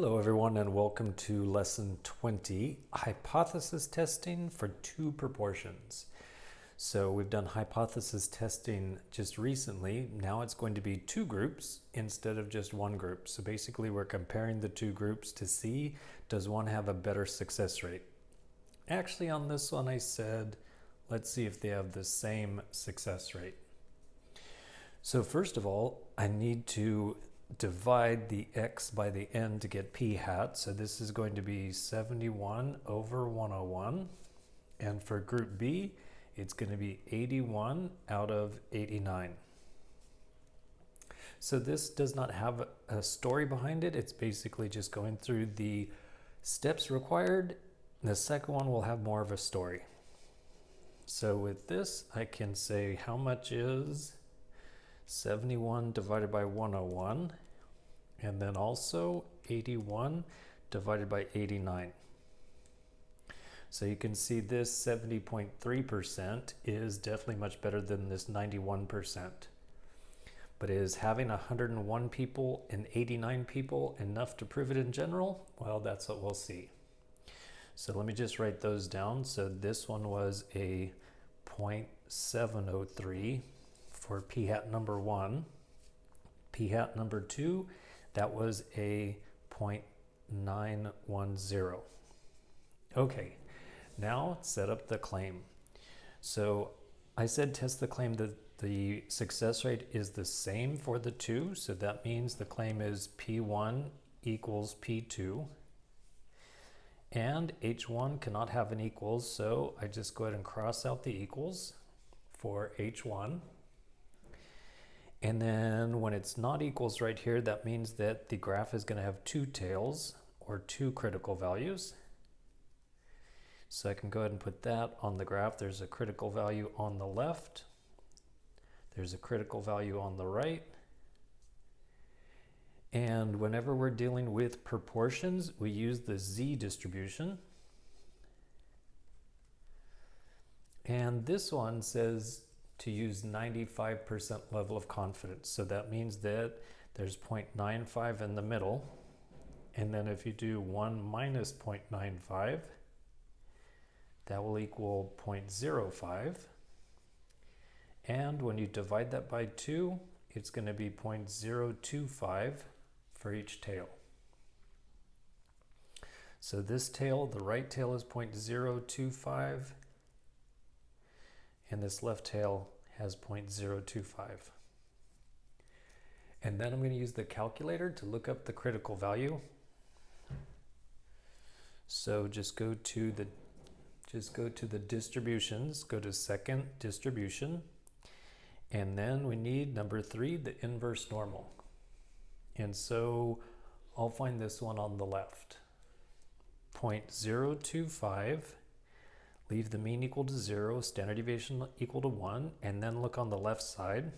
Hello everyone and welcome to lesson 20, hypothesis testing for two proportions. So we've done hypothesis testing just recently. Now it's going to be two groups instead of just one group. So basically we're comparing the two groups to see, does one have a better success rate? Actually on this one I said, let's see if they have the same success rate. So first of all, I need to divide the x by the n to get p hat. So this is going to be 71 over 101. And for group B, it's going to be 81 out of 89. So this does not have a story behind it. It's basically just going through the steps required. The second one will have more of a story. So with this, I can say how much is 71 divided by 101, and then also 81 divided by 89. So you can see this 70.3% is definitely much better than this 91%. But is having 101 people and 89 people enough to prove it in general? Well, that's what we'll see. So let me just write those down. So this one was a 0.703 for p hat number 1. P hat number 2, that was a 0.910. Okay, now set up the claim. So I said test the claim that the success rate is the same for the two. So that means the claim is P1 equals P2. And H1 cannot have an equals, so I just go ahead and cross out the equals for H1. And then when it's not equals right here, that means that the graph is going to have two tails or two critical values. So I can go ahead and put that on the graph. There's a critical value on the left. There's a critical value on the right. And whenever we're dealing with proportions, we use the Z distribution. And this one says to use 95% level of confidence. So that means that there's 0.95 in the middle. And then if you do 1 minus 0.95, that will equal 0.05. And when you divide that by 2, it's going to be 0.025 for each tail. So this tail, the right tail is 0.025. And this left tail has 0.025. And then I'm going to use the calculator to look up the critical value. So just go to the distributions, go to second distribution, and then we need number 3, the inverse normal. And so I'll find this one on the left. 0.025. Leave the mean equal to 0, standard deviation equal to 1, and then look on the left side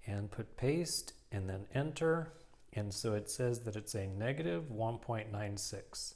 and put paste and then enter. And so it says that it's a negative 1.96.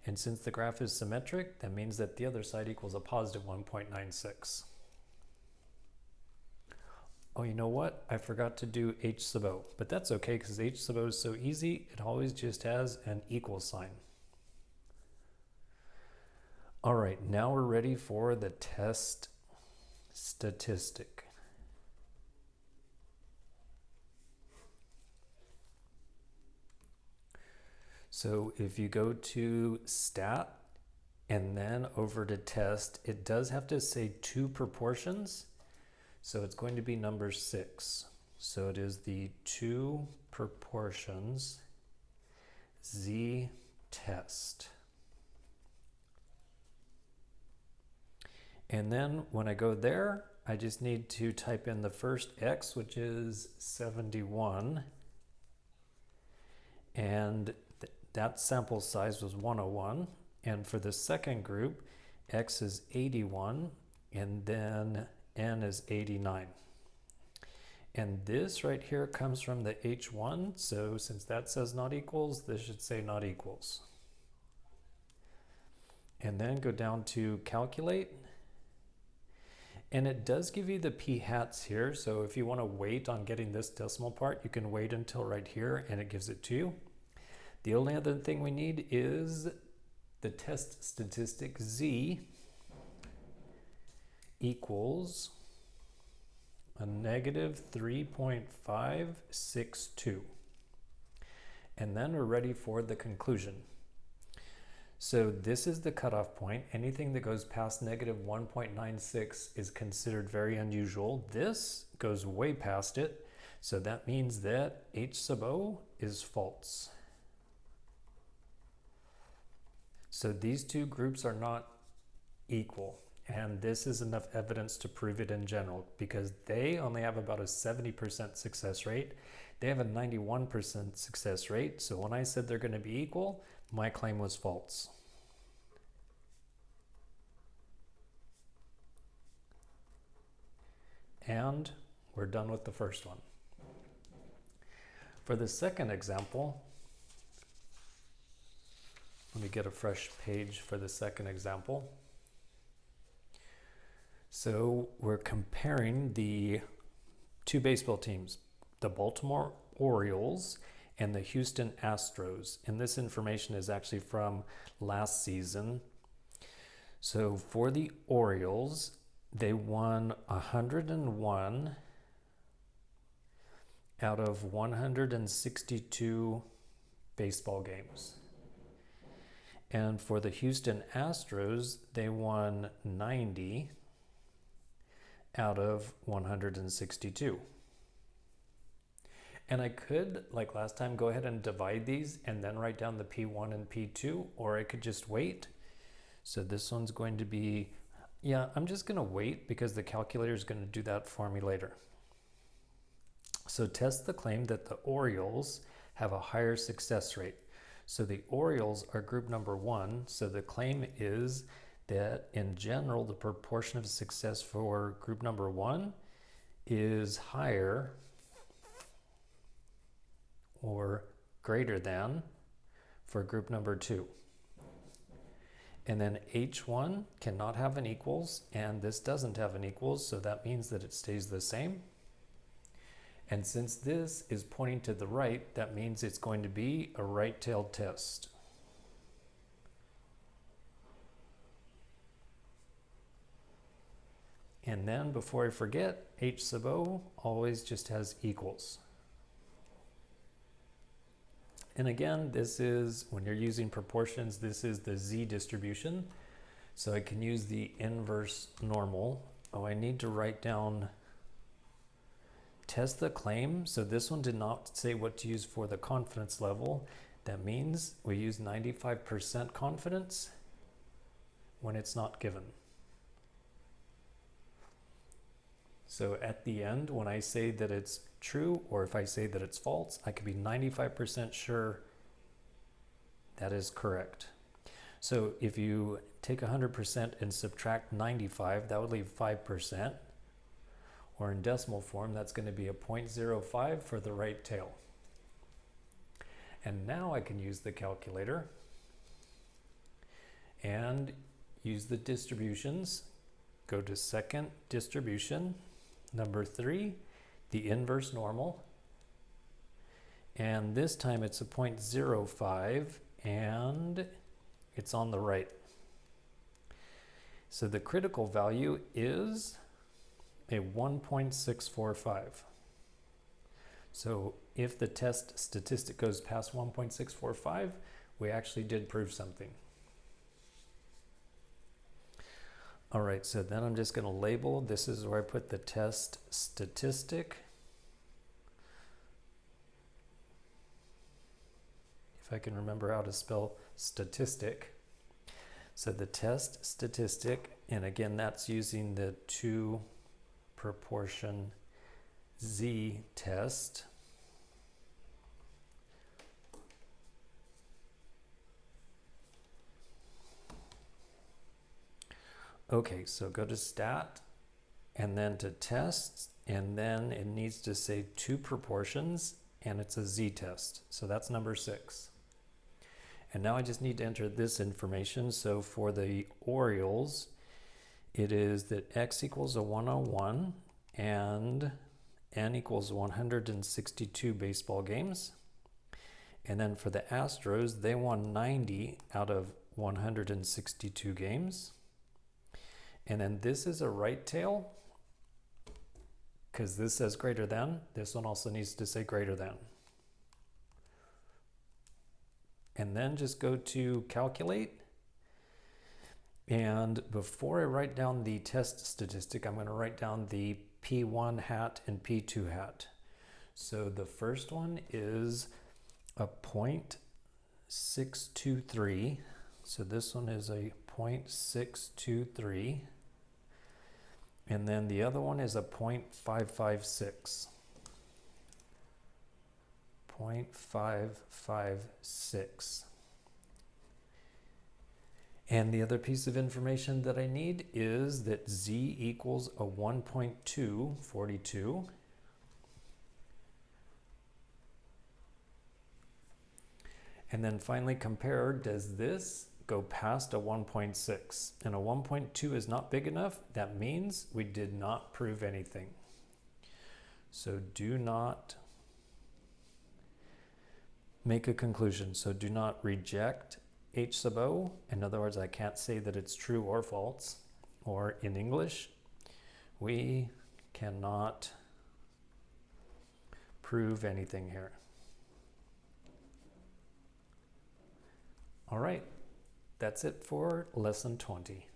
And since the graph is symmetric, that means that the other side equals a positive 1.96. Oh, you know what? I forgot to do H sub O, but that's okay because H sub O is so easy, it always just has an equal sign. All right, now we're ready for the test statistic. So if you go to stat and then over to test, it does have to say two proportions. So it's going to be number 6. So it is the two proportions Z test. And then when I go there, I just need to type in the first X, which is 71. And that sample size was 101. And for the second group, X is 81, and then N is 89. And this right here comes from the H1. So since that says not equals, this should say not equals. And then go down to calculate. And it does give you the p hats here. So if you want to wait on getting this decimal part, you can wait until right here and it gives it to you. The only other thing we need is the test statistic Z equals a negative 3.562. And then we're ready for the conclusion. So this is the cutoff point. Anything that goes past negative 1.96 is considered very unusual. This goes way past it. So that means that H sub O is false. So these two groups are not equal. And this is enough evidence to prove it in general, because they only have about a 70% success rate. They have a 91% success rate. So when I said they're going to be equal, my claim was false. And we're done with the first one. For the second example, let me get a fresh page for the second example. So we're comparing the two baseball teams, the Baltimore Orioles and the Houston Astros. And this information is actually from last season. So for the Orioles, they won 101 out of 162 baseball games. And for the Houston Astros, they won 90 out of 162. And I could, like last time, go ahead and divide these and then write down the P1 and P2, or I could just wait. So this one's going to be, yeah, I'm just going to wait because the calculator is going to do that for me later. So test the claim that the Orioles have a higher success rate. So the Orioles are group number 1. So the claim is that in general, the proportion of success for group number 1 is higher or greater than for group number 2. And then H1 cannot have an equals, and this doesn't have an equals, so that means that it stays the same. And since this is pointing to the right, that means it's going to be a right-tailed test. And then before I forget, H sub O always just has equals. And again, this is, when you're using proportions, this is the Z distribution. So I can use the inverse normal. Oh, I need to write down test the claim. So this one did not say what to use for the confidence level. That means we use 95% confidence when it's not given. So at the end, when I say that it's true, or if I say that it's false, I can be 95% sure that is correct. So if you take 100% and subtract 95, that would leave 5%. Or in decimal form, that's going to be a 0.05 for the right tail. And now I can use the calculator and use the distributions. Go to second distribution, number 3, the inverse normal. And this time it's a 0.05 and it's on the right. So the critical value is a 1.645. So if the test statistic goes past 1.645, we actually did prove something. All right, so then I'm just going to label, this is where I put the test statistic. If I can remember how to spell statistic. So the test statistic, and again, that's using the 2 proportion Z test. Okay, so go to stat and then to tests, and then it needs to say 2 proportions and it's a Z test. So that's number 6. And now I just need to enter this information. So for the Orioles, it is that X equals a 101 and N equals 162 baseball games. And then for the Astros, they won 90 out of 162 games. And then this is a right tail, because this says greater than. This one also needs to say greater than. And then just go to calculate. And before I write down the test statistic, I'm going to write down the P1 hat and P2 hat. So the first one is a 0.623. So this one is a 0.623. And then the other one is a 0.556. 0.556. And the other piece of information that I need is that Z equals a 1.242. And then finally compare, does this go past a 1.6? And a 1.2 is not big enough. That means we did not prove anything. So do not make a conclusion. So do not reject H sub O. In other words, I can't say that it's true or false. Or in English, we cannot prove anything here. All right, that's it for lesson 20.